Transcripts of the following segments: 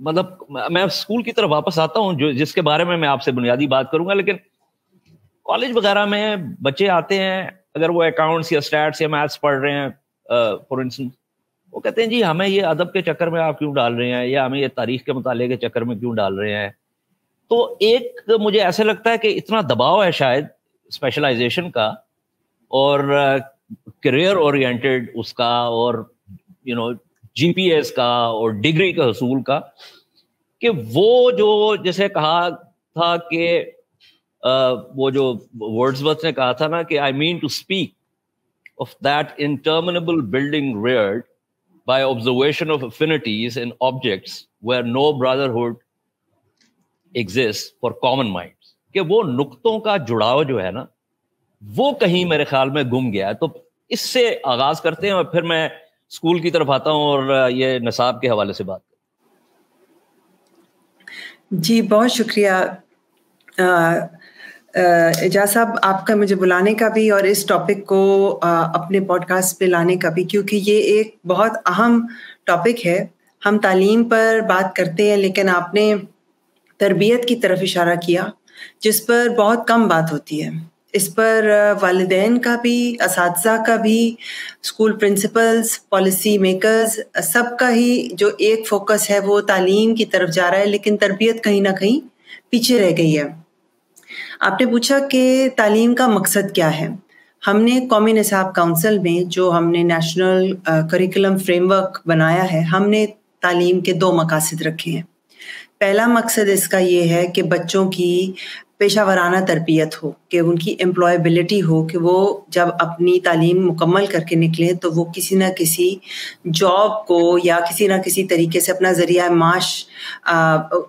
مطلب میں اسکول کی طرف واپس آتا ہوں جس کے بارے میں آپ سے بنیادی بات کروں گا. لیکن کالج وغیرہ میں بچے آتے ہیں, اگر وہ اکاؤنٹس یا اسٹیٹس یا میتھس پڑھ رہے ہیں فار انسٹنس, وہ کہتے ہیں جی ہمیں یہ ادب کے چکر میں آپ کیوں ڈال رہے ہیں, یا ہمیں یہ تاریخ کے مطالعے کے چکر میں کیوں ڈال رہے ہیں. تو ایک مجھے ایسے لگتا ہے کہ اتنا دباؤ ہے شاید اسپیشلائزیشن کا اور کیریئر اورینٹیڈ اس کا, اور جی پی ایس کا اور ڈگری کے حصول کا, کہ وہ جو جیسے کہا تھا کہ وہ جو ورڈزورتھ نے کہا تھا نا کہ I mean to speak of that interminable building reared by observation of affinities in objects where no brotherhood exists for common minds. کہ وہ نقطوں کا جڑاؤ جو ہے نا وہ کہیں میرے خیال میں گم گیا ہے. تو اس سے آغاز کرتے ہیں اور پھر میں اسکول کی طرف آتا ہوں اور یہ نصاب کے حوالے سے بات. جی بہت شکریہ اعجاز صاحب آپ کا مجھے بلانے کا بھی اور اس ٹاپک کو اپنے پوڈ کاسٹ پہ لانے کا بھی, کیونکہ یہ ایک بہت اہم ٹاپک ہے. ہم تعلیم پر بات کرتے ہیں لیکن آپ نے تربیت کی طرف اشارہ کیا جس پر بہت کم بات ہوتی ہے. اس پر والدین کا بھی, اساتذہ کا بھی, اسکول پرنسپلز, پالیسی میکرز, سب کا ہی جو ایک فوکس ہے وہ تعلیم کی طرف جا رہا ہے, لیکن تربیت کہیں نہ کہیں پیچھے رہ گئی ہے. آپ نے پوچھا کہ تعلیم کا مقصد کیا ہے. ہم نے قومی نصاب کونسل میں جو ہم نے نیشنل کریکولم فریم ورک بنایا ہے, ہم نے تعلیم کے 2 مقاصد رکھے ہیں. پہلا مقصد اس کا یہ ہے کہ بچوں کی پیشہ ورانہ تربیت ہو, کہ ان کی امپلائبلٹی ہو, کہ وہ جب اپنی تعلیم مکمل کر کے نکلیں تو وہ کسی نہ کسی جاب کو یا کسی نہ کسی طریقے سے اپنا ذریعہ معاش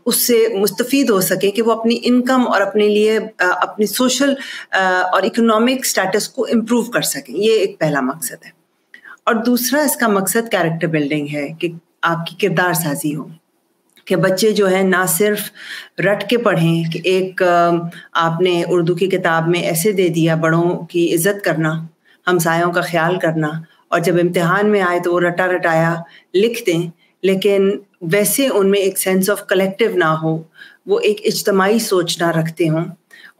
اس سے مستفید ہو سکے, کہ وہ اپنی انکم اور اپنے لیے اپنی سوشل اور اکنامک سٹیٹس کو امپروو کر سکیں. یہ ایک پہلا مقصد ہے. اور دوسرا اس کا مقصد کیریکٹر بلڈنگ ہے, کہ آپ کی کردار سازی ہو, کہ بچے جو ہیں نہ صرف رٹ کے پڑھیں کہ ایک آپ نے اردو کی کتاب میں ایسے دے دیا بڑوں کی عزت کرنا, ہمسایوں کا خیال کرنا, اور جب امتحان میں آئے تو وہ رٹا رٹایا لکھ دیں, لیکن ویسے ان میں ایک سینس آف کلیکٹیو نہ ہو, وہ ایک اجتماعی سوچ نہ رکھتے ہوں,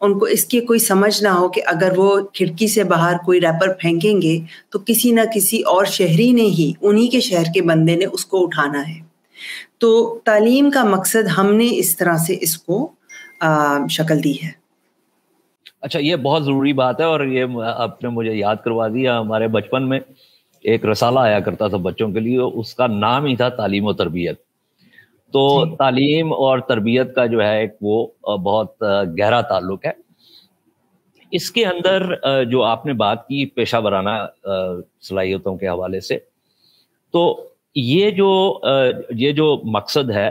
ان کو اس کی کوئی سمجھ نہ ہو کہ اگر وہ کھڑکی سے باہر کوئی ریپر پھینکیں گے تو کسی نہ کسی اور شہری نے ہی, انہی کے شہر کے بندے نے اس کو اٹھانا ہے. تو تعلیم کا مقصد ہم نے اس طرح سے اس کو شکل دی ہے. اچھا, یہ بہت ضروری بات ہے, اور یہ آپ نے مجھے یاد کروا دیا. ہمارے بچپن میں ایک رسالہ آیا کرتا تھا بچوں کے لیے, اس کا نام ہی تھا تعلیم و تربیت. تو تعلیم اور تربیت کا جو ہے ایک وہ بہت گہرا تعلق ہے. اس کے اندر جو آپ نے بات کی پیشہ ورانہ صلاحیتوں کے حوالے سے, تو یہ جو مقصد ہے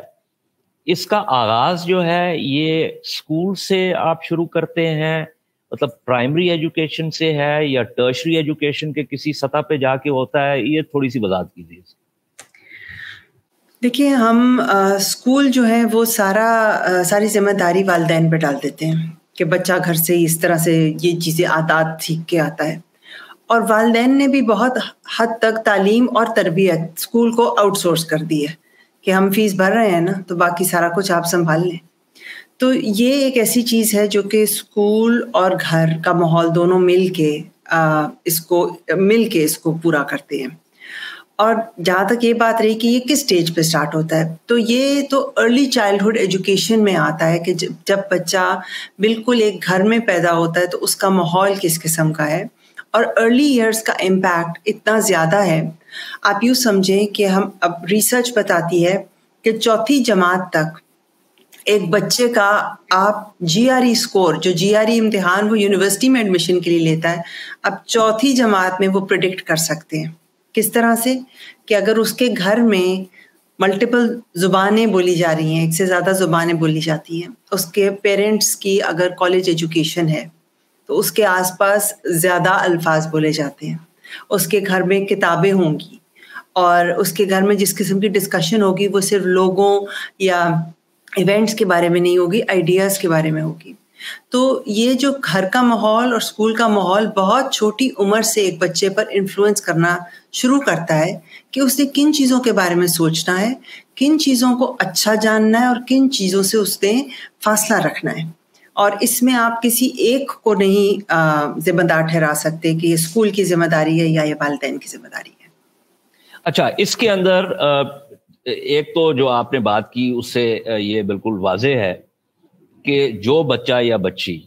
اس کا آغاز جو ہے یہ اسکول سے آپ شروع کرتے ہیں, مطلب پرائمری ایجوکیشن سے ہے یا ٹرشری ایجوکیشن کے کسی سطح پہ جا کے ہوتا ہے؟ یہ تھوڑی سی وضاحت کیجیے. دیکھیے, ہم اسکول جو ہے وہ ساری ذمہ داری والدین پہ ڈال دیتے ہیں کہ بچہ گھر سے اس طرح سے یہ چیزیں عادات سیکھ کے آتا ہے, اور والدین نے بھی بہت حد تک تعلیم اور تربیت اسکول کو آؤٹ سورس کر دی ہے کہ ہم فیس بھر رہے ہیں نا تو باقی سارا کچھ آپ سنبھال لیں. تو یہ ایک ایسی چیز ہے جو کہ اسکول اور گھر کا ماحول دونوں مل کے اس کو پورا کرتے ہیں. اور جہاں تک یہ بات رہی کہ یہ کس سٹیج پہ سٹارٹ ہوتا ہے, تو یہ تو ارلی چائلڈہڈ ایجوکیشن میں آتا ہے کہ جب بچہ بالکل ایک گھر میں پیدا ہوتا ہے تو اس کا ماحول کس قسم کا ہے, اور ارلی ایئرس کا امپیکٹ اتنا زیادہ ہے. آپ یوں سمجھیں کہ اب ریسرچ بتاتی ہے کہ 4تھی جماعت تک ایک بچے کا آپ جی آر ای اسکور, جو جی آر ای امتحان وہ یونیورسٹی میں ایڈمیشن کے لیے لیتا ہے, اب 4تھی جماعت میں وہ پریڈکٹ کر سکتے ہیں. کس طرح سے کہ اگر اس کے گھر میں ملٹیپل زبانیں بولی جا رہی ہیں, ایک سے زیادہ زبانیں بولی جاتی ہیں, اس کے پیرنٹس کی اگر کالج ایجوکیشن ہے تو اس کے آس پاس زیادہ الفاظ بولے جاتے ہیں, اس کے گھر میں کتابیں ہوں گی, اور اس کے گھر میں جس قسم کی ڈسکشن ہوگی وہ صرف لوگوں یا ایونٹس کے بارے میں نہیں ہوگی, آئیڈیاز کے بارے میں ہوگی. تو یہ جو گھر کا ماحول اور اسکول کا ماحول بہت چھوٹی عمر سے ایک بچے پر انفلوئنس کرنا شروع کرتا ہے کہ اس نے کن چیزوں کے بارے میں سوچنا ہے, کن چیزوں کو اچھا جاننا ہے اور کن چیزوں سے اس نے فاصلہ رکھنا ہے. اور اس میں آپ کسی ایک کو نہیں ذمہ دار ٹھہرا سکتے کہ یہ اسکول کی ذمہ داری ہے یا یہ والدین کی ذمہ داری ہے. اچھا, اس کے اندر ایک تو جو آپ نے بات کی اس سے یہ بالکل واضح ہے کہ جو بچہ یا بچی,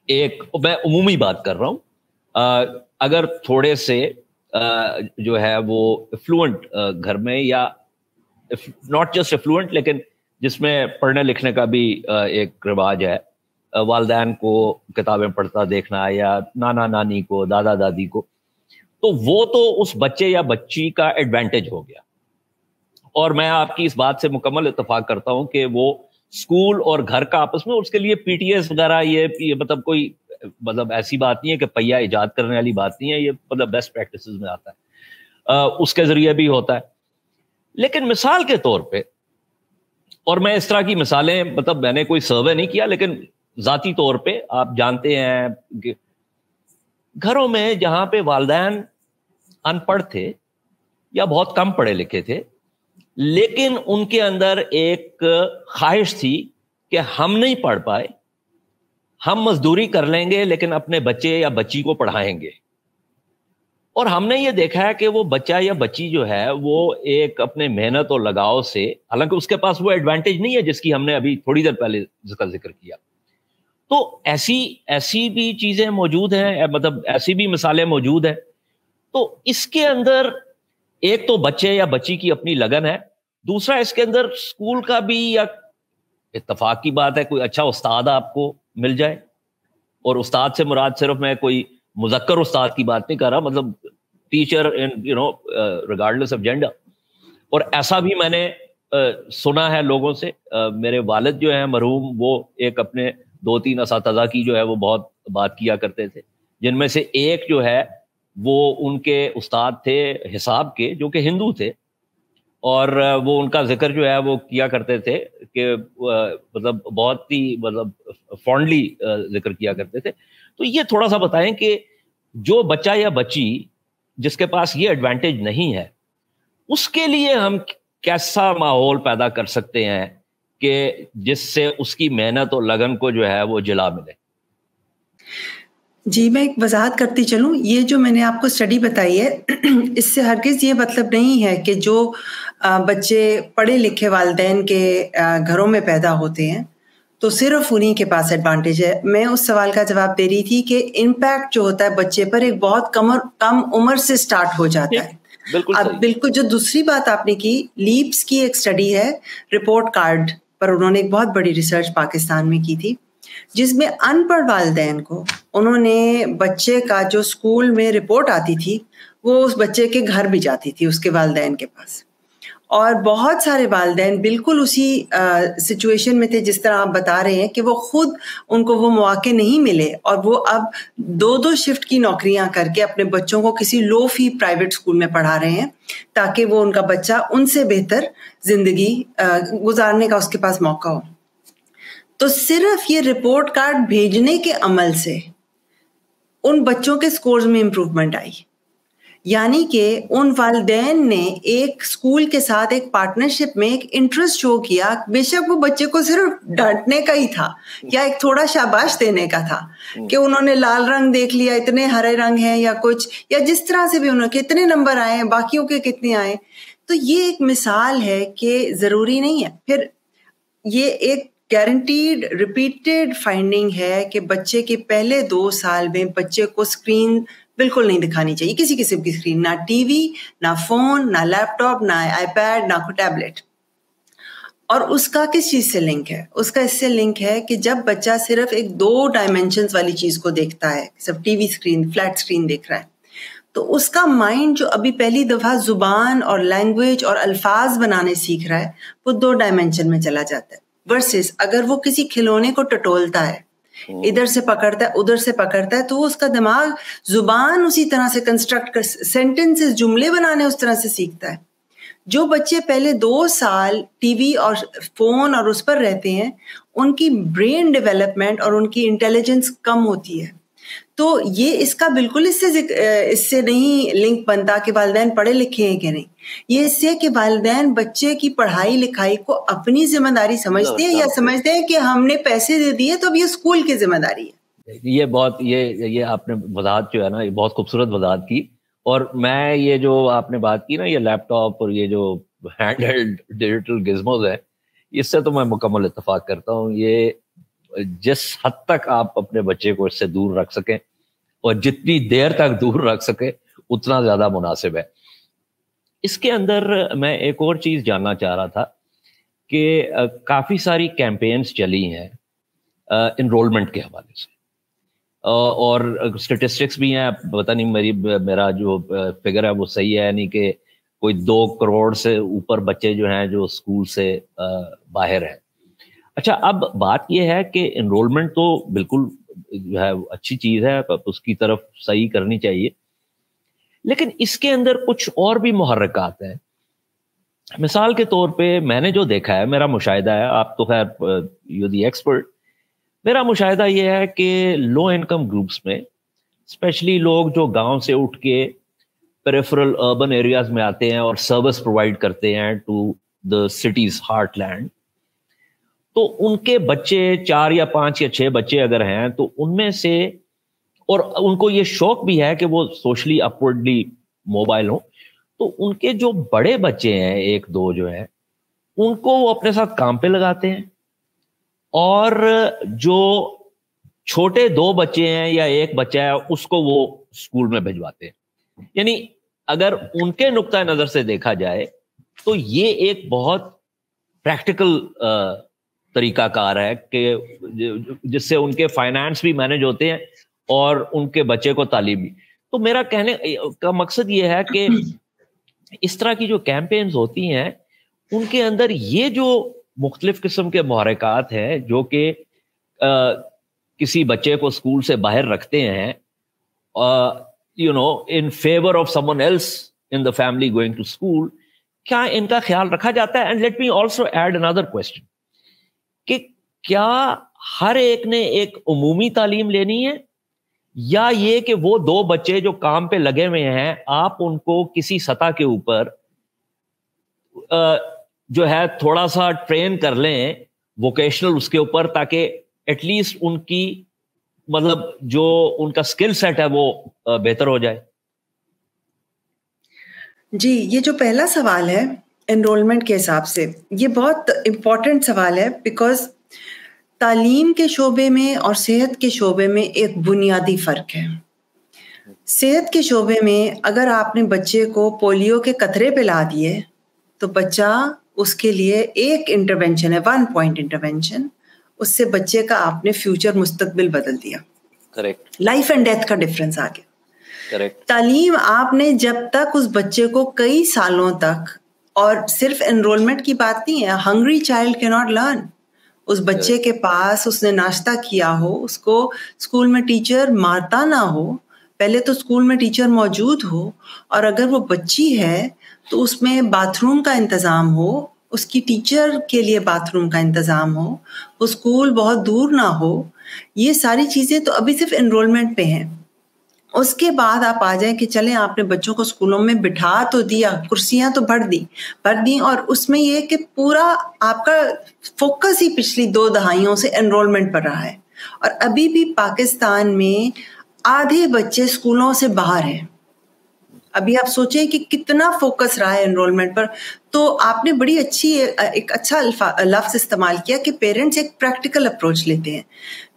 ایک میں عمومی بات کر رہا ہوں, اگر تھوڑے سے جو ہے وہ افلوئنٹ گھر میں, یا ناٹ جسٹ افلوئنٹ لیکن جس میں پڑھنے لکھنے کا بھی ایک رواج ہے, والدین کو کتابیں پڑھتا دیکھنا یا نانا نانی کو, دادا دادی کو, تو وہ تو اس بچے یا بچی کا ایڈوانٹیج ہو گیا. اور میں آپ کی اس بات سے مکمل اتفاق کرتا ہوں کہ وہ اسکول اور گھر کا آپس میں, اس کے لیے پی ٹی ایس وغیرہ یہ مطلب کوئی مطلب ایسی بات نہیں ہے کہ پہیا ایجاد کرنے والی بات نہیں ہے, یہ مطلب بیسٹ پریکٹسز میں آتا ہے, اس کے ذریعے بھی ہوتا ہے. لیکن مثال کے طور پہ, اور میں اس طرح کی مثالیں مطلب میں نے کوئی سروے نہیں کیا, لیکن ذاتی طور پہ آپ جانتے ہیں کہ گھروں میں جہاں پہ والدین ان پڑھ تھے یا بہت کم پڑھے لکھے تھے, لیکن ان کے اندر ایک خواہش تھی کہ ہم نہیں پڑھ پائے, ہم مزدوری کر لیں گے لیکن اپنے بچے یا بچی کو پڑھائیں گے. اور ہم نے یہ دیکھا ہے کہ وہ بچہ یا بچی جو ہے وہ ایک اپنے محنت اور لگاؤ سے, حالانکہ اس کے پاس وہ ایڈوانٹیج نہیں ہے جس کی ہم نے ابھی تھوڑی دیر پہلے ذکر کیا, تو ایسی بھی چیزیں موجود ہیں, مطلب ایسی بھی مثالیں موجود ہیں. تو اس کے اندر ایک تو بچے یا بچی کی اپنی لگن ہے, دوسرا اس کے اندر اسکول کا بھی, یا اتفاق کی بات ہے کوئی اچھا استاد آپ کو مل جائے, اور استاد سے مراد صرف میں کوئی مذکر استاد کی بات نہیں کر رہا, مطلب ٹیچر ریگارڈلیس آف جینڈر. اور ایسا بھی میں نے سنا ہے لوگوں سے, میرے والد جو ہیں مرحوم, وہ ایک اپنے 2-3 اساتذہ کی جو ہے وہ بہت بات کیا کرتے تھے, جن میں سے ایک جو ہے وہ ان کے استاد تھے حساب کے, جو کہ ہندو تھے, اور وہ ان کا ذکر جو ہے وہ کیا کرتے تھے کہ مطلب بہت ہی مطلب فونڈلی ذکر کیا کرتے تھے. تو یہ تھوڑا سا بتائیں کہ جو بچہ یا بچی جس کے پاس یہ ایڈوانٹیج نہیں ہے, اس کے لیے ہم کیسا ماحول پیدا کر سکتے ہیں کہ جس سے اس کی محنت اور لگن کو جو ہے وہ جلا ملے. جی, میں ایک وضاحت کرتی چلوں. یہ جو میں نے آپ کو اسٹڈی بتائی ہے, اس سے ہرگز یہ مطلب نہیں ہے کہ جو بچے پڑھے لکھے والدین کے گھروں میں پیدا ہوتے ہیں تو صرف انہی کے پاس ایڈوانٹیج ہے. میں اس سوال کا جواب دے رہی تھی کہ امپیکٹ جو ہوتا ہے بچے پر ایک بہت کم عمر سے سٹارٹ ہو جاتا ہے. اب بالکل جو دوسری بات آپ نے کی, لیپس کی ایک اسٹڈی ہے, رپورٹ کارڈ پر انہوں نے ایک بہت بڑی ریسرچ پاکستان میں کی تھی, جس میں ان پڑھ والدین کو انہوں نے بچے کا جو اسکول میں رپورٹ آتی تھی وہ اس بچے کے گھر بھی جاتی تھی, اس کے والدین کے پاس. اور بہت سارے والدین بالکل اسی سچویشن میں تھے جس طرح آپ بتا رہے ہیں کہ وہ خود ان کو وہ مواقع نہیں ملے, اور وہ اب 2 شفٹ کی نوکریاں کر کے اپنے بچوں کو کسی لو فی پرائیویٹ اسکول میں پڑھا رہے ہیں تاکہ وہ ان کا بچہ ان سے بہتر زندگی گزارنے کا اس کے پاس موقع ہو. تو صرف یہ رپورٹ کارڈ بھیجنے کے عمل سے ان بچوں کے سکورز میں امپروومنٹ آئی. یعنی کہ ان والدین نے ایک اسکول کے ساتھ ایک پارٹنرشپ میں ایک انٹرسٹ شو کیا, بے شک وہ بچے کو صرف ڈانٹنے کا ہی تھا یا ایک تھوڑا شاباش دینے کا تھا کہ انہوں نے لال رنگ دیکھ لیا, اتنے ہرے رنگ ہیں یا کچھ, یا جس طرح سے بھی انہوں کے اتنے نمبر آئے ہیں, باقیوں کے کتنے آئے. تو یہ ایک مثال ہے کہ ضروری نہیں ہے. پھر یہ ایک گارنٹیڈ ریپیٹڈ فائنڈنگ ہے کہ بچے کے پہلے 2 سال میں بچے کو اسکرین بالکل نہیں دکھانی چاہیے, کسی قسم کی اسکرین, نہ ٹی وی, نہ فون, نہ لیپ ٹاپ, نہ آئی پیڈ, نہ کوئی ٹیبلٹ. اور اس کا کس چیز سے لنک ہے؟ اس کا اس سے لنک ہے کہ جب بچہ صرف ایک 2 ڈائمینشنز والی چیز کو دیکھتا ہے, صرف T V screen, flat screen دیکھ رہا ہے, تو اس کا مائنڈ جو ابھی پہلی دفعہ زبان اور لینگویج اور الفاظ بنانے سیکھ رہا ہے وہ 2 ڈائمینشن میں چلا جاتا ہے. ورسز اگر وہ کسی کھلونے کو ٹٹولتا ہے, ادھر سے پکڑتا ہے ادھر سے پکڑتا ہے, تو اس کا دماغ زبان اسی طرح سے کنسٹرکٹ کر, سینٹنسز, جملے بنانے اس طرح سے سیکھتا ہے. جو بچے پہلے 2 سال ٹی وی اور فون اور اس پر رہتے ہیں ان کی برین ڈیولپمنٹ اور ان کی انٹیلیجنس کم ہوتی ہے. تو یہ اس کا بالکل اس سے نہیں لنک بنتا کہ والدین پڑھے لکھے ہیں کہ نہیں. یہ اس سے کہ والدین بچے کی پڑھائی لکھائی کو اپنی ذمہ داری سمجھتے ہیں یا سمجھتے ہیں کہ ہم نے پیسے دے دیے تو اب یہ اسکول کی ذمہ داری ہے. یہ آپ نے وضاحت جو ہے نا، یہ بہت خوبصورت وضاحت کی. اور میں یہ جو آپ نے بات کی نا، یہ لیپ ٹاپ اور یہ جو ہینڈ ہیلڈ ڈیجیٹل گزموز ہے، اس سے تو میں مکمل اتفاق کرتا ہوں. یہ جس حد تک آپ اپنے بچے کو اس سے دور رکھ سکیں اور جتنی دیر تک دور رکھ سکیں اتنا زیادہ مناسب ہے. اس کے اندر میں ایک اور چیز جاننا چاہ رہا تھا کہ کافی ساری کیمپینز چلی ہیں انرولمنٹ کے حوالے سے، اور اسٹیٹسٹکس بھی ہیں. پتہ نہیں میرا جو فگر ہے وہ صحیح ہے نہیں کہ کوئی 2 کروڑ سے اوپر بچے جو ہیں جو اسکول سے باہر ہیں. اچھا، اب بات یہ ہے کہ انرولمنٹ تو بالکل جو ہے اچھی چیز ہے، اس کی طرف صحیح کرنی چاہیے، لیکن اس کے اندر کچھ اور بھی محرکات ہیں. مثال کے طور پہ میں نے جو دیکھا ہے، میرا مشاہدہ ہے، آپ تو خیر یو دی ایکسپرٹ، میرا مشاہدہ یہ ہے کہ لو انکم گروپس میں اسپیشلی لوگ جو گاؤں سے اٹھ کے پیریفرل اربن ایریاز میں آتے ہیں اور سروس پرووائڈ کرتے ہیں to the cities heartland, تو ان کے بچے 4 یا 5 یا 6 بچے اگر ہیں تو ان میں سے، اور ان کو یہ شوق بھی ہے کہ وہ سوشلی اپورڈلی موبائل ہوں، تو ان کے جو بڑے بچے ہیں 1-2 جو ہیں ان کو وہ اپنے ساتھ کام پہ لگاتے ہیں، اور جو چھوٹے 2 بچے ہیں یا 1 بچہ ہے اس کو وہ اسکول میں بھجواتے ہیں. یعنی اگر ان کے نقطۂ نظر سے دیکھا جائے تو یہ ایک بہت پریکٹیکل طریقہ کار ہے کہ جس سے ان کے فائنانس بھی مینج ہوتے ہیں اور ان کے بچے کو تعلیم بھی. تو میرا کہنے کا مقصد یہ ہے کہ اس طرح کی جو کیمپینز ہوتی ہیں ان کے اندر یہ جو مختلف قسم کے محرکات ہیں جو کہ کسی بچے کو اسکول سے باہر رکھتے ہیں in favor of someone else in the family going to school, کیا ان کا خیال رکھا جاتا ہے؟ And let me also add another question کہ کیا ہر ایک نے ایک عمومی تعلیم لینی ہے، یا یہ کہ وہ 2 بچے جو کام پہ لگے ہوئے ہیں آپ ان کو کسی سطح کے اوپر جو ہے تھوڑا سا ٹرین کر لیں ووکیشنل اس کے اوپر، تاکہ ایٹ لیسٹ ان کی مطلب جو ان کا سکل سیٹ ہے وہ بہتر ہو جائے. جی، یہ جو پہلا سوال ہے انرولمنٹ کے حساب سے، یہ بہت امپورٹنٹ سوال ہے، بیکاز تعلیم کے شعبے میں اور صحت کے شعبے میں ایک بنیادی فرق ہے. صحت کے شعبے میں اگر آپ نے بچے کو پولیو کے قطرے پلا دیے تو بچہ، اس کے لیے ایک انٹرونشن ہے، 1 پوائنٹ انٹرونشن، اس سے بچے کا آپ نے فیوچر مستقبل بدل دیا. کریکٹ. لائف اینڈ ڈیتھ کا ڈفرنس آ گیا. کریکٹ. تعلیم آپ نے جب تک اس بچے کو کئی سالوں تک، اور صرف انرولمنٹ کی بات نہیں ہے، ہنگری چائلڈ کی ناٹ لرن. اس بچے کے پاس اس نے ناشتہ کیا ہو، اس کو اسکول میں ٹیچر مارتا نہ ہو، پہلے تو اسکول میں ٹیچر موجود ہو، اور اگر وہ بچی ہے تو اس میں باتھ روم کا انتظام ہو، اس کی ٹیچر کے لیے باتھ روم کا انتظام ہو، وہ اسکول بہت دور نہ ہو. یہ ساری چیزیں تو ابھی صرف انرولمنٹ پہ ہیں. اس کے بعد آپ آ جائیں کہ چلیں آپ نے بچوں کو اسکولوں میں بٹھا تو دیا، کرسیاں تو بھر دیں، اور اس میں یہ کہ پورا آپ کا فوکس ہی پچھلی 2 دہائیوں سے انرولمنٹ پر رہا ہے. اور ابھی بھی پاکستان میں آدھے بچے اسکولوں سے باہر ہیں. ابھی آپ سوچیں کہ کتنا فوکس رہا ہے انرولمنٹ پر. تو آپ نے بڑی اچھی ایک اچھا لفظ استعمال کیا کہ پیرنٹس ایک پریکٹیکل اپروچ لیتے ہیں.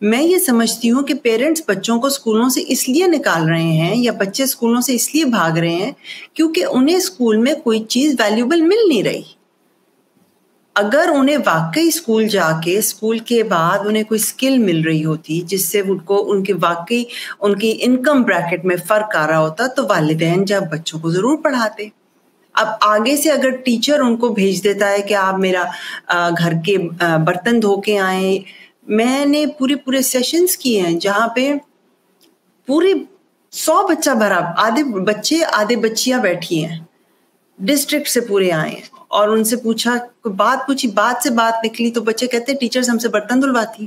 میں یہ سمجھتی ہوں کہ پیرنٹس بچوں کو اسکولوں سے اس لیے نکال رہے ہیں یا بچے اسکولوں سے اس لیے بھاگ رہے ہیں کیونکہ انہیں اسکول میں کوئی چیز ویلیوبل مل نہیں رہی. اگر انہیں واقعی اسکول جا کے اسکول کے بعد انہیں کوئی اسکل مل رہی ہوتی جس سے ان کو ان کی انکم بریکٹ میں فرق آ رہا ہوتا تو والدین جب بچوں کو ضرور پڑھاتے. اب آگے سے اگر ٹیچر ان کو بھیج دیتا ہے کہ آپ میرا گھر کے برتن دھو کے آئیں. میں نے پورے سیشنز کیے ہیں جہاں پہ پورے 100 بچہ بھرا، آدھے بچے آدھے بچیاں بیٹھی ہیں، ڈسٹرکٹ سے پورے آئے ہیں، اور ان سے پوچھا، بات پوچھی، بات سے بات نکلی تو بچے کہتے ہیں ٹیچرز ہم سے برتن دھلواتی.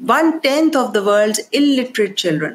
1/10 of the world's illiterate children,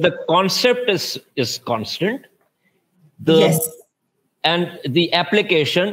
the concept is constant, yes, and the application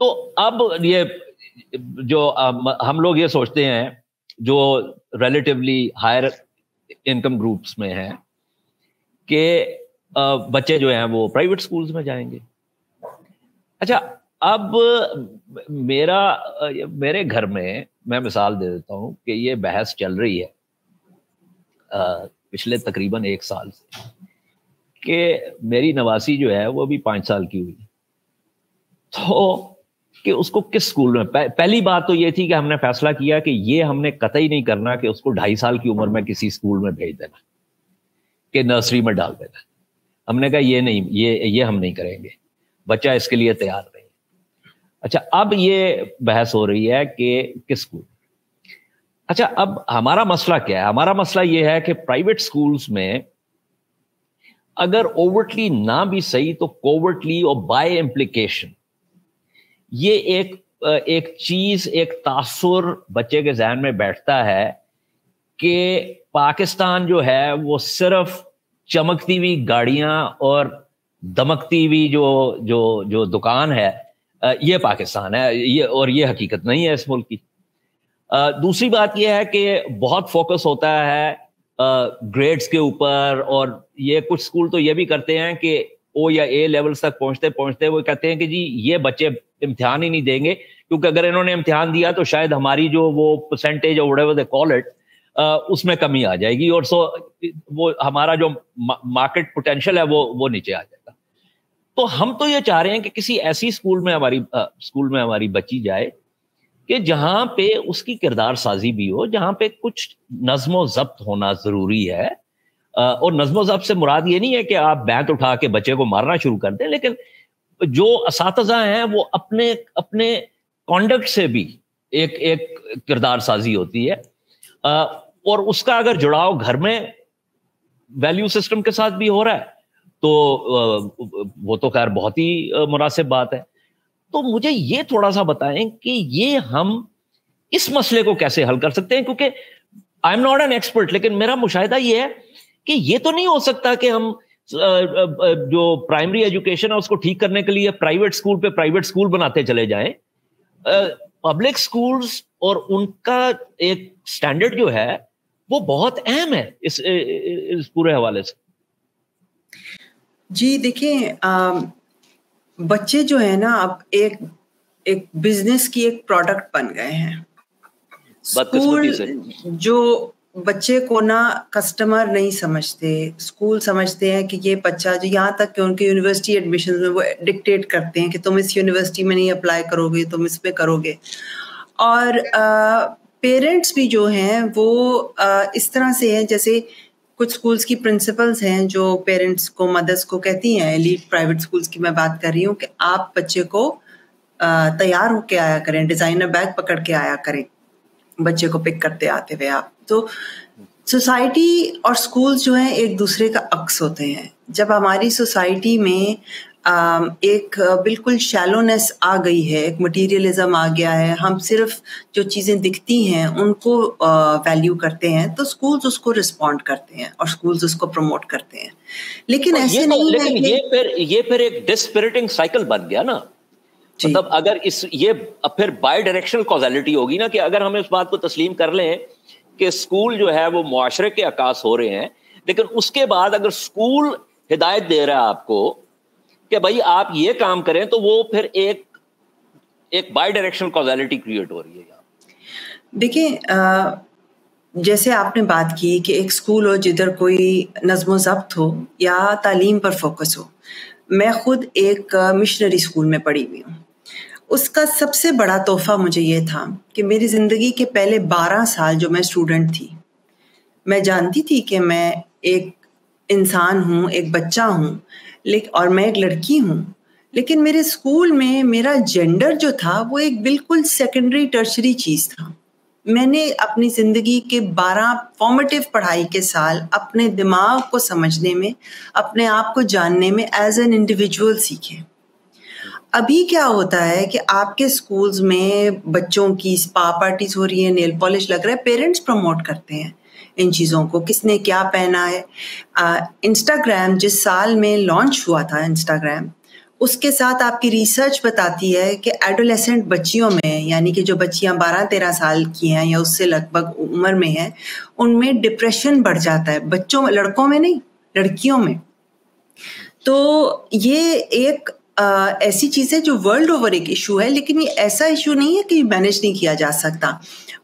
تو اب یہ جو ہم لوگ یہ سوچتے ہیں جو ریلیٹیولی ہائر انکم گروپس میں ہیں کہ بچے جو ہیں وہ پرائیویٹ سکولز میں جائیں گے. اچھا اب میرے گھر میں مثال دے دیتا ہوں کہ یہ بحث چل رہی ہے پچھلے تقریباً 1 سال سے کہ میری نواسی جو ہے وہ بھی 5 سال کی ہوئی, تو کہ اس کو کس اسکول میں, پہلی بات تو یہ تھی کہ ہم نے فیصلہ کیا کہ یہ ہم نے قطعی نہیں کرنا کہ اس کو 2.5 سال کی عمر میں کسی اسکول میں بھیج دینا, کہ نرسری میں ڈال دینا. ہم نے کہا یہ نہیں, یہ ہم نہیں کریں گے, بچہ اس کے لیے تیار نہیں. اچھا اب یہ بحث ہو رہی ہے کہ کس اسکول. اچھا اب ہمارا مسئلہ کیا ہے؟ ہمارا مسئلہ یہ ہے کہ پرائیویٹ اسکولس میں اگر اوورٹلی نہ بھی صحیح تو کوورٹلی اور بائی امپلیکیشن یہ ایک چیز, ایک تاثر بچے کے ذہن میں بیٹھتا ہے کہ پاکستان جو ہے وہ صرف چمکتی ہوئی گاڑیاں اور دمکتی ہوئی جو دکان ہے یہ پاکستان ہے, یہ حقیقت نہیں ہے اس ملک کی. دوسری بات یہ ہے کہ بہت فوکس ہوتا ہے گریڈز کے اوپر, اور یہ کچھ اسکول تو یہ بھی کرتے ہیں کہ او یا اے لیولز تک پہنچتے وہ کہتے ہیں کہ جی یہ بچے امتحان ہی نہیں دیں گے, کیونکہ اگر انہوں نے امتحان دیا تو شاید ہماری جو وہ پرسنٹیج اور whatever they call it اس میں کمی آ جائے گی, اور وہ ہمارا جو مارکیٹ پوٹینشیل ہے وہ نیچے آ جائے گا. تو ہم تو یہ چاہ رہے ہیں کہ کسی ایسی اسکول میں ہماری بچی جائے کہ جہاں پہ اس کی کردار سازی بھی ہو, جہاں پہ کچھ نظم و ضبط ہونا ضروری ہے. اور نظم و ضبط سے مراد یہ نہیں ہے کہ آپ بینت اٹھا کے بچے کو مارنا شروع کر دیں, لیکن جو اساتذہ ہیں وہ اپنے کانڈکٹ سے بھی ایک کردار سازی ہوتی ہے, اور اس کا اگر جڑاؤ گھر میں ویلیو سسٹم کے ساتھ بھی ہو رہا ہے تو وہ تو خیر بہت ہی مناسب بات ہے. تو مجھے یہ تھوڑا سا بتائیں کہ یہ ہم اس مسئلے کو کیسے حل کر سکتے ہیں, کیونکہ آئی ایم ناٹ این ایکسپرٹ, لیکن میرا مشاہدہ یہ ہے کہ یہ تو نہیں ہو سکتا کہ ہم جو پرائمری ایجوکیشن ہے اس کو ٹھیک کرنے کے لیے پرائیویٹ اسکول پہ پرائیویٹ اسکول بناتے چلے جائیں. پبلک اسکولز اور ان کا ایک اسٹینڈرڈ جو ہے وہ بہت اہم ہے اس پورے حوالے سے. جی دیکھیں, بچے جو ہے نا اب ایک بزنس کی ایک پروڈکٹ بن گئے ہیں. اسکول جو بچے کو نا کسٹمر نہیں سمجھتے, اسکول سمجھتے ہیں کہ یہ بچہ جو, یہاں تک کہ ان کے یونیورسٹی ایڈمیشن میں وہ ڈکٹیٹ کرتے ہیں کہ تم اس یونیورسٹی میں نہیں اپلائی کرو گے, تم اس پہ کرو گے. اور پیرنٹس بھی جو ہیں وہ اس طرح سے ہیں, جیسے کچھ اسکولس کی پرنسپلز ہیں جو پیرنٹس کو, مدرس کو کہتی ہیں, ایلیٹ پرائیویٹ اسکولس کی میں بات کر رہی ہوں, کہ آپ بچے کو تیار ہو کے آیا کریں, ڈیزائنر بیگ پکڑ کے آیا کریں, بچے کو پک کرتے آتے ہوئے آپ. تو سوسائٹی اور اسکولس جو ہیں ایک دوسرے کا عکس ہوتے ہیں. جب ہماری سوسائٹی میں ایک بالکل شیلونیس آ گئی ہے, ایک مٹیریلزم آ گیا ہے, ہم صرف جو چیزیں دکھتی ہیں ان کو ویلیو کرتے ہیں, تو اسکولز اس کو رسپونڈ کرتے ہیں اور اسکولز اس کو پروموٹ کرتے ہیں. لیکن ایسے نہیں ہے کہ یہ پھر ایک ڈسپرٹنگ سائیکل بن گیا نا. مطلب اگر یہ پھر بائی ڈائریکشنل کازیلٹی ہوگی نا, کہ اگر ہم اس بات کو تسلیم کر لیں کہ اسکول جو ہے وہ معاشرے کے عکاس ہو رہے ہیں, لیکن اس کے بعد اگر اسکول ہدایت دے رہا ہے آپ کو کہ بھائی آپ یہ کام کریں, تو وہ پھر ایک بائی ڈائریکشنل کازیلٹی کریٹ ہو رہی ہے. دیکھیں جیسے آپ نے بات کی کہ ایک اسکول ہو جدھر کوئی نظم و ضبط ہو یا تعلیم پر فوکس ہو. میں خود ایک مشنری اسکول میں پڑھی ہوئی ہوں. اس کا سب سے بڑا تحفہ مجھے یہ تھا کہ میری زندگی کے پہلے 12 سال جو میں اسٹوڈنٹ تھی, میں جانتی تھی کہ میں ایک انسان ہوں, ایک بچہ ہوں, اور میں ایک لڑکی ہوں, لیکن میرے اسکول میں میرا جینڈر جو تھا وہ ایک بالکل سیکنڈری ٹرشری چیز تھا. میں نے اپنی زندگی کے 12 فارمیٹیو پڑھائی کے سال اپنے دماغ کو سمجھنے میں, اپنے آپ کو جاننے میں ایز این انڈیویجول سیکھے. ابھی کیا ہوتا ہے کہ آپ کے اسکولز میں بچوں کی اسپا پارٹیز ہو رہی ہیں, نیل پالش لگ رہا ہے, پیرنٹس پروموٹ کرتے ہیں ان چیزوں کو, کس نے کیا پہنا ہے. انسٹاگرام جس سال میں لانچ ہوا تھا انسٹاگرام, اس کے ساتھ آپ کی ریسرچ بتاتی ہے کہ ایڈولیسنٹ بچیوں میں، یعنی کہ جو بچیاں 12-13 سال کی ہیں یا اس سے لگ بھگ عمر میں ہیں، ان میں ڈپریشن بڑھ جاتا ہے. بچوں میں، لڑکوں میں نہیں، لڑکیوں میں. تو یہ ایک ایسی چیز ہے جو ورلڈ اوور ایک ایشو ہے، لیکن یہ ایسا ایشو نہیں ہے کہ مینیج نہیں کیا جا سکتا.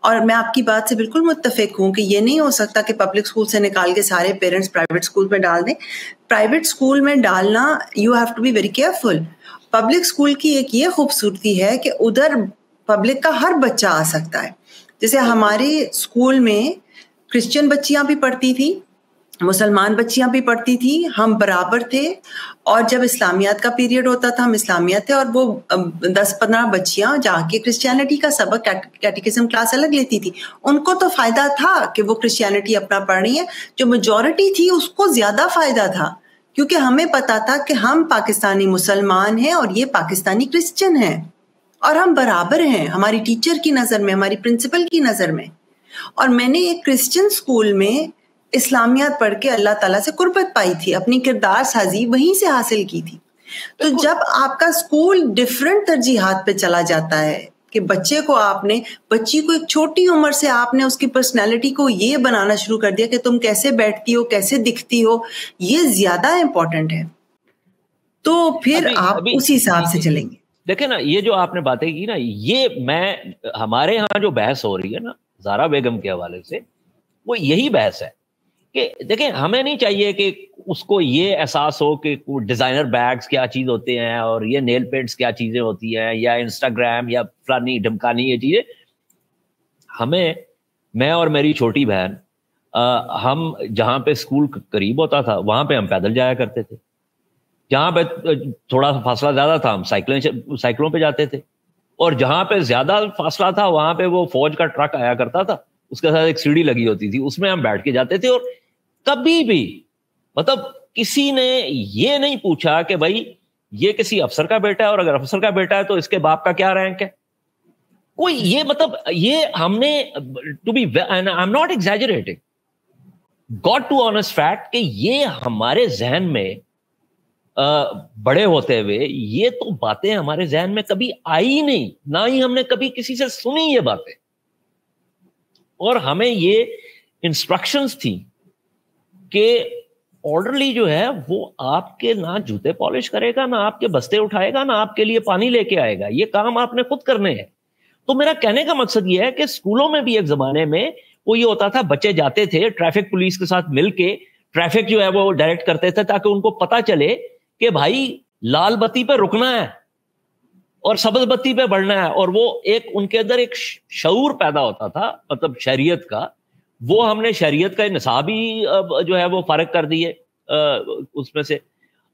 اور میں آپ کی بات سے بالکل متفق ہوں کہ یہ نہیں ہو سکتا کہ پبلک اسکول سے نکال کے سارے پیرنٹس پرائیویٹ اسکول میں ڈال دیں. پرائیویٹ اسکول میں ڈالنا، you have to be very careful. Public school کی ایک یہ خوبصورتی ہے کہ ادھر پبلک کا ہر بچہ آ سکتا ہے. جیسے ہمارے اسکول میں کرسچن بچیاں بھی پڑھتی تھی، مسلمان بچیاں بھی پڑھتی تھی، ہم برابر تھے. اور جب اسلامیات کا پیریڈ ہوتا تھا ہم اسلامیات تھے، اور وہ 10-15 بچیاں جا کے کرسچینٹی کا سبق، کیٹیکزم کلاس الگ لیتی تھی. ان کو تو فائدہ تھا کہ وہ کرسچینٹی اپنا پڑھ رہی ہیں. جو میجورٹی تھی اس کو زیادہ فائدہ تھا، کیونکہ ہمیں پتا تھا کہ ہم پاکستانی مسلمان ہیں اور یہ پاکستانی کرسچن ہیں، اور ہم برابر ہیں ہماری ٹیچر کی نظر میں، ہماری پرنسپل کی نظر میں. اور میں نے ایک کرسچن اسکول میں اسلامیات پڑھ کے اللہ تعالیٰ سے قربت پائی تھی، اپنی کردار سازی وہیں سے حاصل کی تھی. تو جب آپ کا اسکول ڈفرینٹ ترجیحات پہ چلا جاتا ہے کہ بچے کو بچی کو ایک چھوٹی عمر سے آپ نے اس کی پرسنالٹی کو یہ بنانا شروع کر دیا کہ تم کیسے بیٹھتی ہو، کیسے دکھتی ہو، یہ زیادہ امپورٹنٹ ہے. تو پھر آپ اسی حساب سے چلیں گے. دیکھیں نا، یہ جو آپ نے باتیں کی نا، یہ ہمارے ہاں جو بحث ہو رہی ہے نا زہرا بیگم کے حوالے سے، وہ یہی بحث ہے کہ دیکھیں ہمیں نہیں چاہیے کہ اس کو یہ احساس ہو کہ ڈیزائنر بیگز کیا چیز ہوتے ہیں اور یہ نیل پینٹس کیا چیزیں ہوتی ہیں یا انسٹاگرام یا فلانی ڈھمکانی یہ چیزیں. میں اور میری چھوٹی بہن، ہم جہاں پہ اسکول قریب ہوتا تھا وہاں پہ ہم پیدل جایا کرتے تھے، جہاں پہ تھوڑا فاصلہ زیادہ تھا ہم سائیکلوں پہ جاتے تھے، اور جہاں پہ زیادہ فاصلہ تھا وہاں پہ وہ فوج کا ٹرک آیا کرتا تھا، اس کے ساتھ ایک سیڑھی لگی ہوتی تھی، اس میں ہم بیٹھ کے جاتے تھے. اور کبھی بھی مطلب کسی نے یہ نہیں پوچھا کہ بھائی یہ کسی افسر کا بیٹا ہے، اور اگر افسر کا بیٹا ہے تو اس کے باپ کا کیا رینک ہے. کوئی یہ مطلب یہ ہم نے to be I am not exaggerating, got to honest fact, کہ یہ ہمارے ذہن میں بڑے ہوتے ہوئے یہ تو باتیں ہمارے ذہن میں کبھی آئی نہیں، نہ ہی ہم نے کبھی کسی سے سنی یہ باتیں. اور ہمیں یہ انسٹرکشنز تھی کہ آرڈرلی جو ہے وہ آپ کے نہ جوتے پالش کرے گا، نہ آپ کے بستے اٹھائے گا، نہ آپ کے لیے پانی لے کے آئے گا، یہ کام آپ نے خود کرنے ہیں. تو میرا کہنے کا مقصد یہ ہے کہ اسکولوں میں بھی ایک زمانے میں وہ یہ ہوتا تھا، بچے جاتے تھے ٹریفک پولیس کے ساتھ مل کے ٹریفک جو ہے وہ ڈائریکٹ کرتے تھے تاکہ ان کو پتا چلے کہ بھائی لال بتی پہ رکنا ہے اور سبز بتی پہ بڑھنا ہے. اور وہ ایک ان کے اندر ایک شعور پیدا ہوتا تھا، مطلب شریعت کا. وہ ہم نے شریعت کا نصاب ہی جو ہے وہ فارغ کر دیے اس میں سے.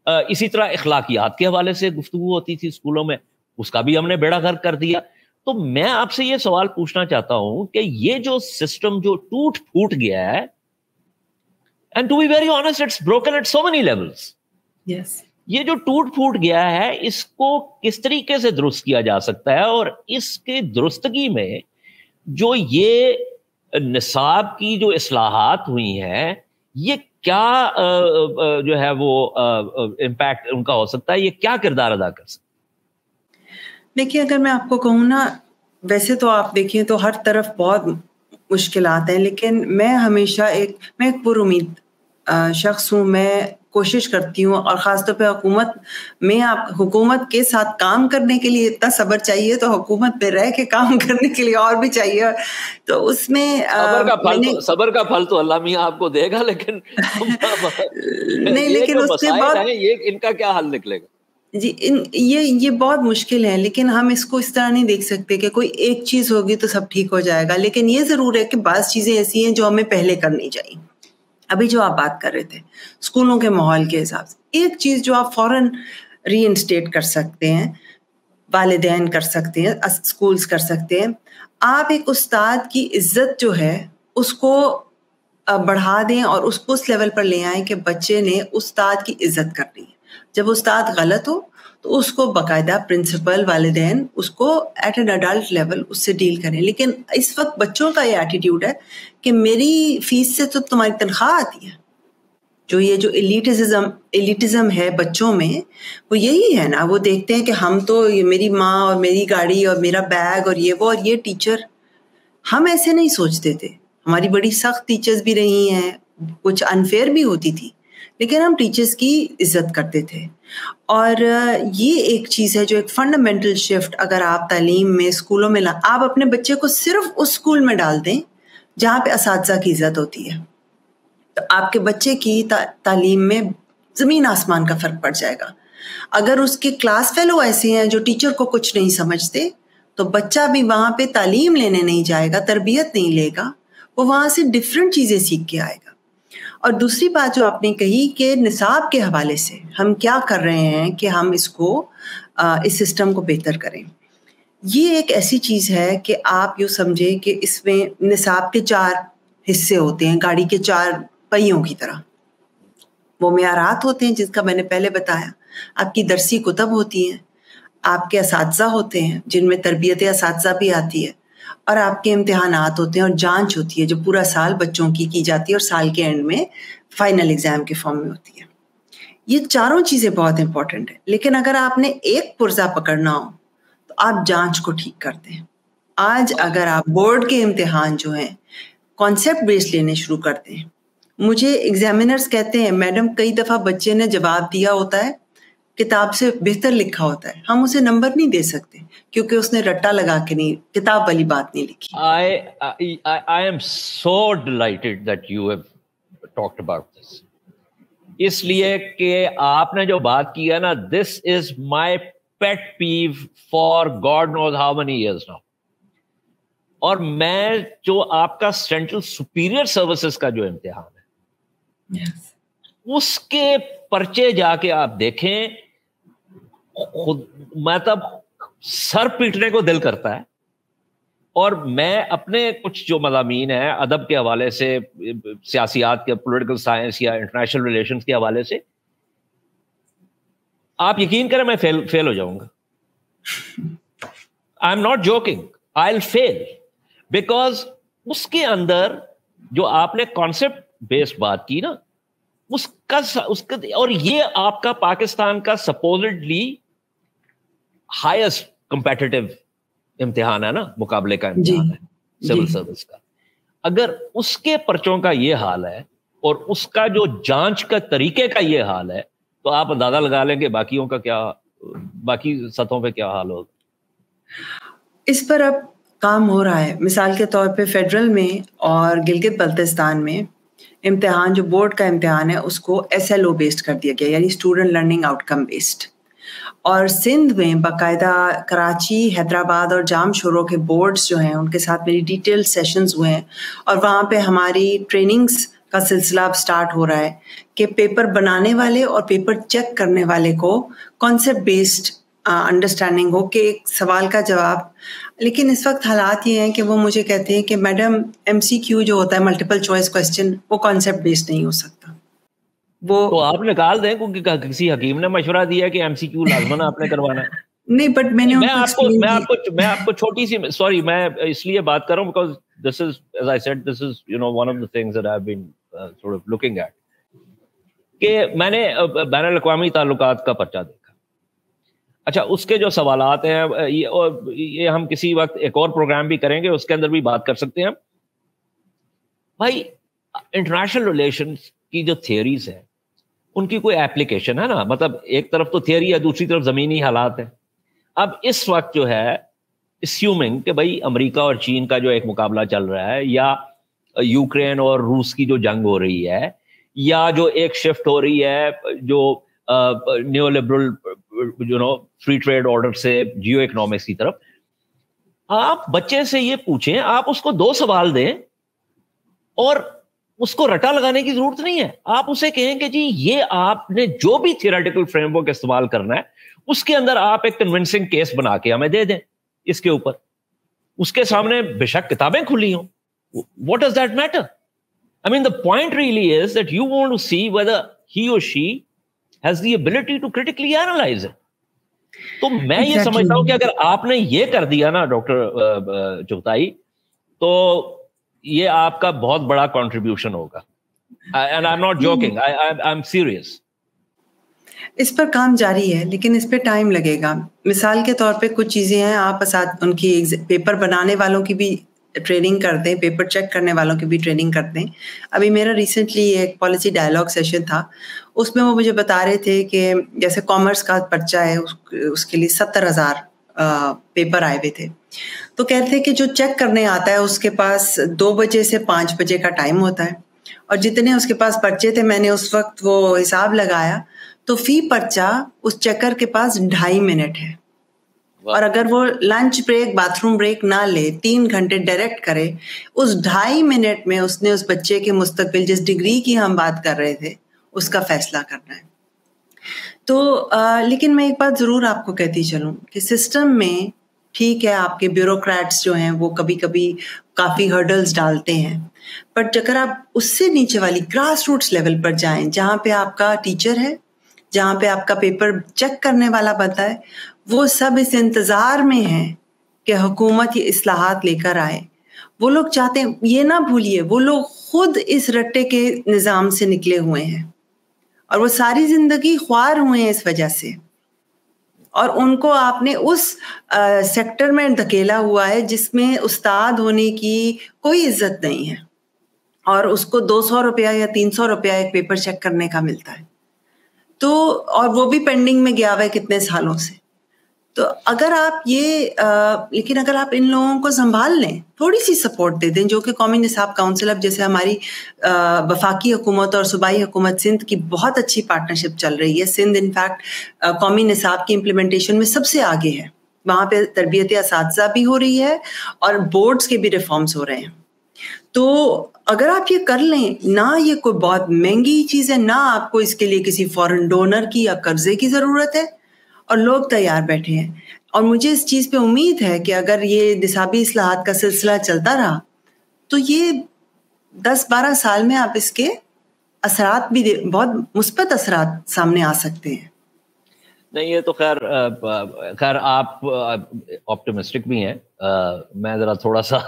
اسی طرح اخلاقیات کے حوالے سے گفتگو ہوتی تھی اسکولوں میں، اس کا بھی ہم نے بیڑا غرق کر دیا. تو میں آپ سے یہ سوال پوچھنا چاہتا ہوں کہ یہ جو سسٹم جو ٹوٹ پھوٹ گیا ہے، and to be very honest it's broken at so many levels. Yes, یہ جو ٹوٹ پھوٹ گیا ہے اس کو کس طریقے سے درست کیا جا سکتا ہے، اور اس کے درستگی میں جو یہ نصاب کی جو اصلاحات ہوئی ہیں یہ کیا جو ہے وہ امپیکٹ ان کا ہو سکتا ہے، یہ کیا کردار ادا کر سکتا ہے؟ دیکھیے اگر میں آپ کو کہوں نا، ویسے تو آپ دیکھیں تو ہر طرف بہت مشکلات ہیں، لیکن میں ہمیشہ میں ایک پر امید شخص ہوں. میں کوشش کرتی ہوں، اور خاص طور پہ حکومت کے ساتھ کام کرنے کے لیے اتنا صبر چاہیے، تو حکومت پہ رہ کے کام کرنے کے لیے اور بھی چاہیے. تو اس میں صبر کا پھل تو اللہ میاں آپ کو دے گا، لیکن نہیں، لیکن اس کے بعد ان کا کیا حل نکلے گا؟ جی یہ بہت مشکل ہے، لیکن ہم اس کو اس طرح نہیں دیکھ سکتے کہ کوئی ایک چیز ہوگی تو سب ٹھیک ہو جائے گا. لیکن یہ ضرور ہے کہ بعض چیزیں ایسی ہیں جو ہمیں پہلے کرنی چاہیے. ابھی جو آپ بات کر رہے تھے اسکولوں کے ماحول کے حساب سے، ایک چیز جو آپ فوراً ری انسٹیٹ کر سکتے ہیں، والدین کر سکتے ہیں، اسکولز کر سکتے ہیں، آپ ایک استاد کی عزت جو ہے اس کو بڑھا دیں اور اس کو اس لیول پر لے آئیں کہ بچے نے استاد کی عزت کرنی ہے. جب استاد غلط ہو تو اس کو باقاعدہ پرنسپل، والدین اس کو ایٹ این اڈلٹ لیول اس سے ڈیل کریں. لیکن اس وقت بچوں کا یہ ایٹیٹیوڈ ہے کہ میری فیس سے تو تمہاری تنخواہ آتی ہے، جو یہ جو ایلیٹزم ہے بچوں میں، وہ یہی ہے نا. وہ دیکھتے ہیں کہ ہم تو یہ میری ماں اور میری گاڑی اور میرا بیگ اور یہ ٹیچر. ہم ایسے نہیں سوچتے تھے. ہماری بڑی سخت ٹیچرز بھی رہی ہیں، کچھ انفیئر بھی ہوتی تھی، لیکن ہم ٹیچرز کی عزت کرتے تھے. اور یہ ایک چیز ہے جو ایک فنڈامنٹل شفٹ اگر آپ تعلیم میں اسکولوں میں آپ اپنے بچے کو صرف اس اسکول میں ڈال دیں جہاں پہ اساتذہ کی عزت ہوتی ہے، تو آپ کے بچے کی تعلیم میں زمین آسمان کا فرق پڑ جائے گا. اگر اس کے کلاس فیلو ایسے ہیں جو ٹیچر کو کچھ نہیں سمجھتے، تو بچہ بھی وہاں پہ تعلیم لینے نہیں جائے گا، تربیت نہیں لے گا، وہ وہاں سے ڈفرینٹ چیزیں سیکھ کے آئے گا. اور دوسری بات جو آپ نے کہی کہ نصاب کے حوالے سے ہم کیا کر رہے ہیں کہ ہم اس سسٹم کو بہتر کریں. یہ ایک ایسی چیز ہے کہ آپ یوں سمجھیں کہ اس میں نصاب کے 4 حصے ہوتے ہیں، گاڑی کے 4 پہیوں کی طرح. وہ معیارات ہوتے ہیں جس کا میں نے پہلے بتایا، آپ کی درسی کتب ہوتی ہیں، آپ کے اساتذہ ہوتے ہیں جن میں تربیت اساتذہ بھی آتی ہے، اور آپ کے امتحانات ہوتے ہیں اور جانچ ہوتی ہے جو پورا سال بچوں کی جاتی ہے اور سال کے اینڈ میں فائنل ایگزام کے فارم میں ہوتی ہے. یہ چاروں چیزیں بہت امپورٹنٹ ہیں. لیکن اگر آپ نے ایک پرزہ پکڑنا ہو تو آپ جانچ کو ٹھیک کرتے ہیں. آج اگر آپ بورڈ کے امتحان جو ہیں کانسیپٹ بیس لینے شروع کرتے ہیں، مجھے ایگزامینرز کہتے ہیں میڈم کئی دفعہ بچے نے جواب دیا ہوتا ہے کتاب سے بہتر لکھا ہوتا ہے، ہم اسے نمبر نہیں دے سکتے کیونکہ اس نے رٹا لگا کے نہیں کتاب والی بات نہیں لکھی. I am so delighted that you have talked about this. اس لیے کہ آپ نے جو بات کی ہے نا، this is my pet peeve for God knows how many years now. اور میں جو آپ کا سینٹرل سپیریئر سروسز کا جو امتحان ہے، اس کے پرچے جا کے آپ دیکھیں، خود مطلب سر پیٹنے کو دل کرتا ہے. اور میں اپنے کچھ جو مضامین ہیں ادب کے حوالے سے، سیاسیات کے، پولیٹیکل سائنس یا انٹرنیشنل ریلیشنز کے حوالے سے، آپ یقین کریں میں فیل ہو جاؤں گا. I am not joking, I will fail, because اس کے اندر جو آپ نے کانسیپٹ بیسڈ بات کی نا، اس کا اور یہ آپ کا پاکستان کا سپوزڈلی ہائیسٹ کمپیٹیٹو امتحان ہے نا، مقابلے کا امتحان ہے سول سروس کا. اگر اس کے پرچوں کا یہ حال ہے اور اس کا جو جانچ کا طریقے کا یہ حال ہے، تو آپ اندازہ لگا لیں کہ باقیوں کا کیا، باقی سطحوں پہ کیا حال ہوگا. اس پر اب کام ہو رہا ہے. مثال کے طور پہ فیڈرل میں اور گلگت بلتستان میں امتحان جو بورڈ کا امتحان ہے اس کو SLO بیسڈ کر دیا گیا، یعنی اسٹوڈنٹ لرننگ آؤٹ کم بیسڈ. اور سندھ میں باقاعدہ کراچی، حیدرآباد اور جام شوروں کے بورڈز جو ہیں ان کے ساتھ میری ڈیٹیل سیشنز ہوئے ہیں، اور وہاں پہ ہماری ٹریننگز کا سلسلہ اب سٹارٹ ہو رہا ہے کہ پیپر بنانے والے اور پیپر چیک کرنے والے کو کانسیپٹ بیسڈ انڈرسٹینڈنگ ہو کہ ایک سوال کا جواب. لیکن اس وقت حالات یہ ہیں کہ وہ مجھے کہتے ہیں کہ میڈم MCQ جو ہوتا ہے ملٹیپل چوائس کوسچن، وہ کانسیپٹ بیسڈ نہیں ہو سکتا. وہ تو آپ نکال دیں، کیونکہ کسی حکیم نے مشورہ دیا کہ MCQ لازماً آپ نے کروانا ہے. نہیں، بٹ میں آپ کو چھوٹی سی، سوری میں اس لیے بات کر رہا ہوں because this is, as I said, this is one of the things that I've been sort of looking at. کہ میں نے بین الاقوامی تعلقات کا پرچہ دیکھا. اچھا، اس کے جو سوالات ہیں یہ ہم کسی وقت ایک اور پروگرام بھی کریں گے، اس کے اندر بھی بات کر سکتے ہیں. بھائی انٹرنیشنل ریلیشنز کی جو تھیوریز ہیں ان کی کوئی ایپلیکیشن ہے نا، مطلب ایک طرف تو تھیوری ہے، دوسری طرف زمینی حالات ہیں. اب اس وقت جو ہے اسیومنگ کہ بھائی امریکہ اور چین کا جو ایک مقابلہ چل رہا ہے، یا یوکرین اور روس کی جو جنگ ہو رہی ہے، یا جو ایک شفٹ ہو رہی ہے جو neo liberal free trade order سے جیو اکنامکس کی طرف، آپ بچے سے یہ پوچھیں، آپ اس کو 2 سوال دیں اور اس کو رٹا لگانے کی ضرورت نہیں ہے. آپ اسے کہیں کہ جی یہ آپ نے جو بھی تھیوریٹیکل فریم ورک استعمال کرنا ہے اس کے اندر آپ ایک کنونسنگ کیس بنا کے ہمیں دے دیں. اس کے اوپر اس کے سامنے بے شک کتابیں کھلی ہوں. What does that matter? I mean, the point really is that you want to see whether he or she has the ability to critically analyze it. تو میں یہ سمجھتا ہوں کہ اگر آپ نے یہ کر دیا نا ڈاکٹر چغتائی، تو یہ آپ کا بہت بڑا کنٹریبیوشن ہوگا. and I'm not joking, I'm serious. اس پر کام جاری ہے لیکن اس پہ ٹائم لگے گا. مثال کے طور پہ کچھ چیزیں ہیں, آپ ان کی پیپر بنانے والوں کی بھی ٹریننگ کرتے ہیں, پیپر چیک کرنے والوں کی بھی ٹریننگ کرتے ہیں. ابھی میرا ریسنٹلی ایک پالیسی ڈائلاگ سیشن تھا, اس میں وہ مجھے بتا رہے تھے کہ جیسے کامرس کا پرچہ ہے, اس کے لیے 70,000 پیپر آئے ہوئے تھے. تو کہتے ہیں کہ جو چیک کرنے آتا ہے اس کے پاس 2 بجے سے 5 بجے کا ٹائم ہوتا ہے, اور جتنے اس کے پاس پرچے تھے میں نے اس وقت وہ حساب لگایا تو فی پرچہ اس چیکر کے پاس 2.5 منٹ ہے. اور اگر وہ lunch break, bath room break نہ لے, 3 گھنٹے ڈائریکٹ کرے, اس 2.5 منٹ میں اس نے اس بچے کے مستقبل, جس ڈگری کی ہم بات کر رہے تھے, اس کا فیصلہ کرنا ہے. تو لیکن میں ایک بات ضرور آپ کو کہتی چلوں کہ سسٹم میں ٹھیک ہے آپ کے بیوروکریٹس جو ہیں وہ کبھی کبھی کافی ہرڈلز ڈالتے ہیں, بٹ اگر آپ اس سے نیچے والی گراس روٹس لیول پر جائیں, جہاں پہ آپ کا ٹیچر ہے, جہاں پہ آپ کا پیپر چیک کرنے والا بنتا ہے, وہ سب اس انتظار میں ہیں کہ حکومت یہ اصلاحات لے کر آئے. وہ لوگ چاہتے ہیں, یہ نہ بھولیے, وہ لوگ خود اس رٹے کے نظام سے نکلے ہوئے ہیں اور وہ ساری زندگی خوار ہوئے ہیں اس وجہ سے, اور ان کو آپ نے اس سیکٹر میں دھکیلا ہوا ہے جس میں استاد ہونے کی کوئی عزت نہیں ہے, اور اس کو 200 روپیہ یا 300 روپیہ ایک پیپر چیک کرنے کا ملتا ہے. تو اور وہ بھی پینڈنگ میں گیا ہوا ہے کتنے سالوں سے. تو اگر آپ لیکن اگر آپ ان لوگوں کو سنبھال لیں, تھوڑی سی سپورٹ دے دیں, جو کہ قومی نصاب کونسل, اب جیسے ہماری وفاقی حکومت اور صوبائی حکومت سندھ کی بہت اچھی پارٹنرشپ چل رہی ہے. سندھ انفیکٹ قومی نصاب کی امپلیمنٹیشن میں سب سے آگے ہے, وہاں پہ تربیت اساتذہ بھی ہو رہی ہے اور بورڈز کے بھی ریفارمز ہو رہے ہیں. تو اگر آپ یہ کر لیں, نہ یہ کوئی بہت مہنگی چیز ہے, نہ آپ کو اس کے لیے کسی فورن ڈونر کی یا قرضے کی ضرورت ہے, اور لوگ تیار بیٹھے ہیں. اور مجھے اس چیز پہ امید ہے کہ اگر یہ نصابی اصلاحات کا سلسلہ چلتا رہا تو یہ 10-12 سال میں آپ اس کے اثرات بھی بہت مثبت اثرات سامنے آ سکتے ہیں. نہیں, یہ تو خیر آپ آپٹیمسٹک بھی ہیں, میں ذرا تھوڑا سا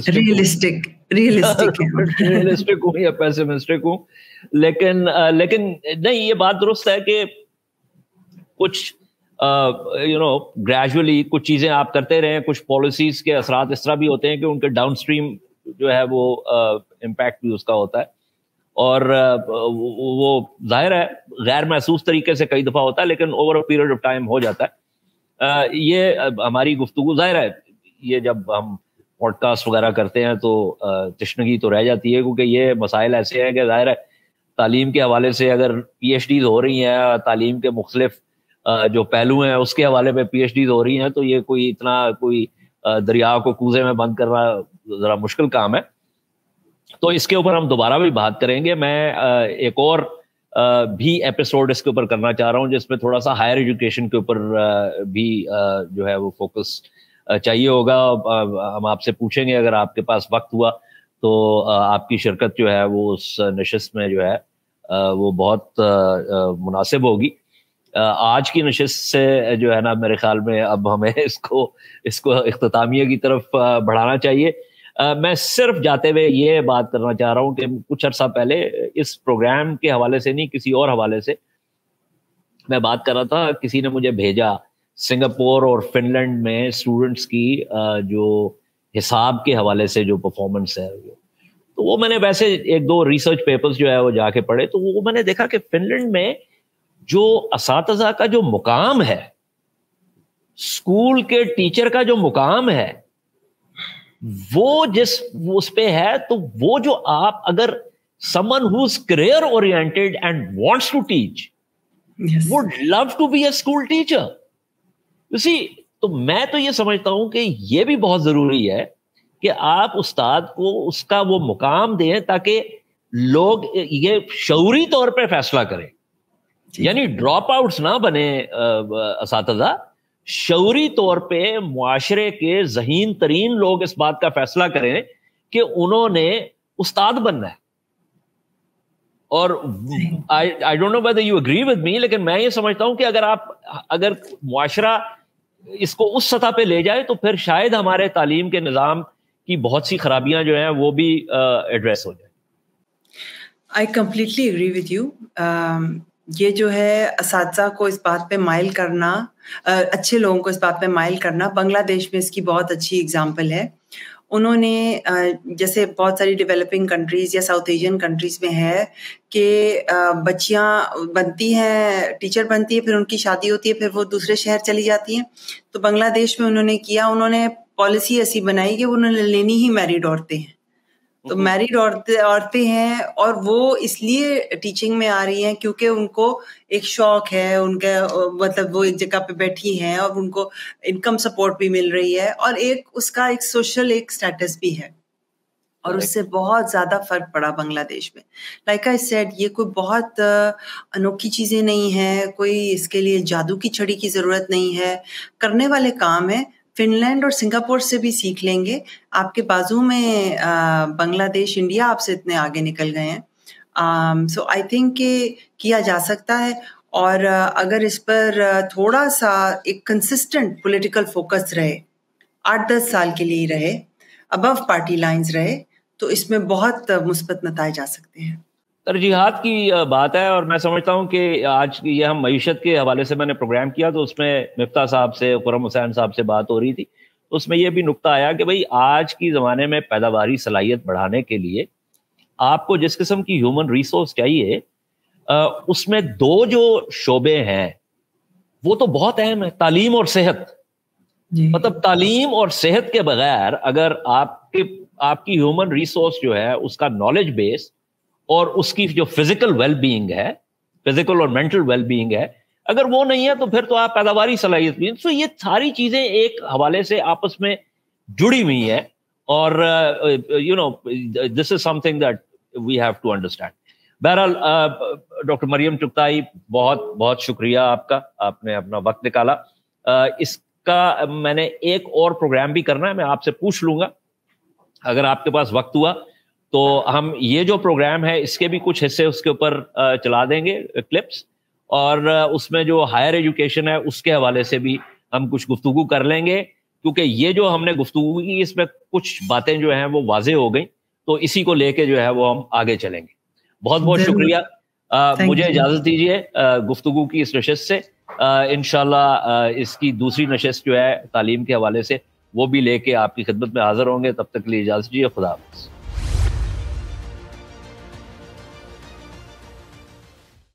ریئلسٹک ہوں یا پیسمسٹک ہوں, لیکن نہیں, یہ بات درست ہے کہ کچھ گریجولی کچھ چیزیں آپ کرتے رہیں, کچھ پالیسیز کے اثرات اس طرح بھی ہوتے ہیں کہ ان کے ڈاؤن اسٹریم جو ہے وہ امپیکٹ بھی اس کا ہوتا ہے, اور وہ ظاہر ہے غیر محسوس طریقے سے کئی دفعہ ہوتا ہے, لیکن over a period of time ہو جاتا ہے. یہ ہماری گفتگو ظاہر ہے, یہ جب ہم پوڈ کاسٹ وغیرہ کرتے ہیں تو تشنگی تو رہ جاتی ہے, کیونکہ یہ مسائل ایسے ہیں کہ ظاہر ہے تعلیم کے حوالے سے اگر پی ایچ ڈیز ہو رہی ہیں, تعلیم کے مختلف جو پہلو ہیں اس کے حوالے پہ پی ایچ ڈیز ہو رہی ہیں, تو یہ کوئی دریا کو کوزے میں بند کرنا ذرا مشکل کام ہے. تو اس کے اوپر ہم دوبارہ بھی بات کریں گے. میں ایک اور بھی ایپیسوڈ اس کے اوپر کرنا چاہ رہا ہوں جس میں تھوڑا سا ہائر ایجوکیشن کے اوپر بھی جو ہے وہ فوکس چاہیے ہوگا. ہم آپ سے پوچھیں گے, اگر آپ کے پاس وقت ہوا تو آپ کی شرکت جو ہے وہ اس نشست میں جو ہے وہ بہت مناسب ہوگی. آج کی نشست سے جو ہے نا میرے خیال میں اب ہمیں اس کو اختتامیہ کی طرف بڑھانا چاہیے. میں صرف جاتے ہوئے یہ بات کرنا چاہ رہا ہوں کہ کچھ عرصہ پہلے اس پروگرام کے حوالے سے نہیں, کسی اور حوالے سے میں بات کر رہا تھا, کسی نے مجھے بھیجا سنگاپور اور فن لینڈ میں اسٹوڈنٹس کی جو حساب کے حوالے سے جو پرفارمنس ہے, تو وہ میں نے ویسے 1-2 ریسرچ پیپرز جو ہے وہ جا کے پڑھے, تو وہ میں نے دیکھا کہ فن لینڈ میں جو اساتذہ کا جو مقام ہے, اسکول کے ٹیچر کا جو مقام ہے, وہ اس پہ ہے, تو وہ جو آپ اگر someone who's career oriented and wants to teach would love to be a school teacher. You see, تو میں تو یہ سمجھتا ہوں کہ یہ بھی بہت ضروری ہے کہ آپ استاد کو اس کا وہ مقام دیں تاکہ لوگ یہ شعوری طور پہ فیصلہ کریں, یعنی ڈراپ آؤٹس نہ بنے اساتذہ, شعوری طور پہ معاشرے کے ذہین ترین لوگ اس بات کا فیصلہ کریں کہ انہوں نے استاد بننا ہے. اور I don't know whether you agree with me, لیکن میں یہ سمجھتا ہوں کہ اگر معاشرہ اس کو اس سطح پہ لے جائے تو پھر شاید ہمارے تعلیم کے نظام کی بہت سی خرابیاں جو ہیں وہ بھی ایڈریس ہو جائیں. I completely agree with you. یہ جو ہے اساتذہ کو اس بات پہ مائل کرنا، اچھے لوگوں کو اس بات پہ مائل کرنا، بنگلہ دیش میں اس کی بہت اچھی اگزامپل ہے. انہوں نے جیسے بہت ساری ڈیولپنگ کنٹریز یا ساؤتھ ایشین کنٹریز میں ہے کہ بچیاں بنتی ہیں، ٹیچر بنتی ہے، پھر ان کی شادی ہوتی ہے، پھر وہ دوسرے شہر چلی جاتی ہیں. تو بنگلہ دیش میں انہوں نے کیا، انہوں نے پالیسی ایسی بنائی کہ انہوں نے لینی ہی میریڈ عورتیں ہیں. تو میریڈ عورتیں ہیں اور وہ اس لیے ٹیچنگ میں آ رہی ہیں کیونکہ ان کو ایک شوق ہے، ان کا مطلب وہ ایک جگہ پہ بیٹھی ہیں اور ان کو انکم سپورٹ بھی مل رہی ہے اور ایک اس کا ایک سوشل ایک سٹیٹس بھی ہے، اور اس سے بہت زیادہ فرق پڑا بنگلہ دیش میں. لائک آئی سیڈ، یہ کوئی بہت انوکھی چیزیں نہیں ہیں، کوئی اس کے لیے جادو کی چھڑی کی ضرورت نہیں ہے، کرنے والے کام ہیں. فن لینڈ اور سنگاپور سے بھی سیکھ لیں گے. آپ کے بازو میں بنگلہ دیش، انڈیا آپ سے اتنے آگے نکل گئے ہیں. سو آئی تھنک کہ کیا جا سکتا ہے، اور اگر اس پر تھوڑا سا ایک کنسسٹنٹ پولیٹیکل فوکس رہے، 8-10 سال کے لیے رہے، ابو پارٹی لائنز رہے، تو اس میں بہت مثبت نتائج آ سکتے ہیں. ترجیحات کی بات ہے، اور میں سمجھتا ہوں کہ آج یہ ہم معیشت کے حوالے سے میں نے پروگرام کیا تو اس میں مفتاح صاحب سے، خرم حسین صاحب سے بات ہو رہی تھی. اس میں یہ بھی نقطہ آیا کہ بھئی آج کی زمانے میں پیداواری صلاحیت بڑھانے کے لیے آپ کو جس قسم کی ہیومن ریسورس چاہیے، اس میں دو جو شعبے ہیں وہ تو بہت اہم ہے، تعلیم اور صحت. مطلب تعلیم اور صحت کے بغیر اگر آپ کی ہیومن ریسورس جو ہے اس کا نالج بیس اور اس کی جو فزیکل ویل بینگ ہے، فزیکل اور مینٹل ویل بینگ ہے، اگر وہ نہیں ہے تو پھر تو آپ پیداواری صلاحیت بھی. سو یہ ساری چیزیں ایک حوالے سے آپس میں جڑی ہوئی ہیں، اور this is something that we have to understand. بہرحال ڈاکٹر مریم چغتائی، بہت بہت شکریہ آپ کا، آپ نے اپنا وقت نکالا. اس کا میں نے ایک اور پروگرام بھی کرنا ہے، میں آپ سے پوچھ لوں گا اگر آپ کے پاس وقت ہوا تو ہم یہ جو پروگرام ہے اس کے بھی کچھ حصے اس کے اوپر چلا دیں گے، کلپس، اور اس میں جو ہائر ایجوکیشن ہے اس کے حوالے سے بھی ہم کچھ گفتگو کر لیں گے، کیونکہ یہ جو ہم نے گفتگو کی اس میں کچھ باتیں جو ہیں وہ واضح ہو گئیں، تو اسی کو لے کے جو ہے وہ ہم آگے چلیں گے. بہت بہت شکریہ. مجھے اجازت دیجیے گفتگو کی اس نشست سے. انشاءاللہ اس کی دوسری نشست جو ہے تعلیم کے حوالے سے وہ بھی لے کے آپ کی خدمت میں حاضر ہوں گے. تب تک کے لیے اجازت دیجیے. خدا حافظ.